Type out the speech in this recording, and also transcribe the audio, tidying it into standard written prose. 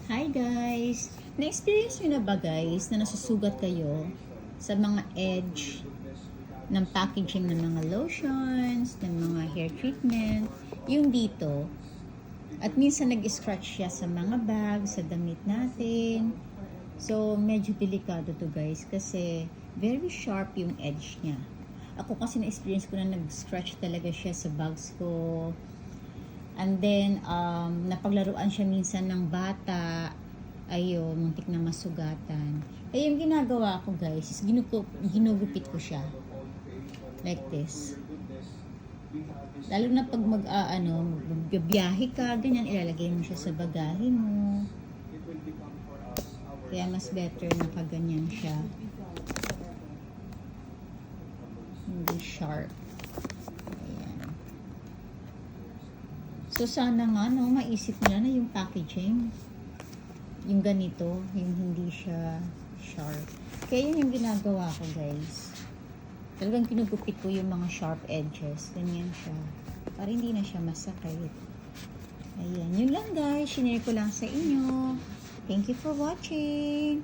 Hi guys! Na-experience nyo na ba guys na nasusugat kayo sa mga edge ng packaging ng mga lotions, ng mga hair treatment, yung dito, at minsan nag-scratch siya sa mga bag, sa damit natin. So, medyo delikado to guys kasi very sharp yung edge niya. Ako kasi na-experience ko na nag-scratch talaga siya sa bags ko. And then, napaglaruan siya minsan ng bata. Ayun, muntik na masugatan. Eh, yung ginagawa ko guys, is ginugupit ko siya. Like this. Lalo na pag magbiyahe ka, ganyan, ilalagay mo siya sa bagahe mo. Kaya mas better na kaganyan siya. Hindi sharp. So, sana nga, no, maisip nila na yung packaging, yung ganito, yung hindi siya sharp. Kaya yun yung ginagawa ko, guys. Talagang kinugupit ko yung mga sharp edges. Ganyan siya. Para hindi na siya masakit. Ayan. Yun lang, guys. Shinare ko lang sa inyo. Thank you for watching.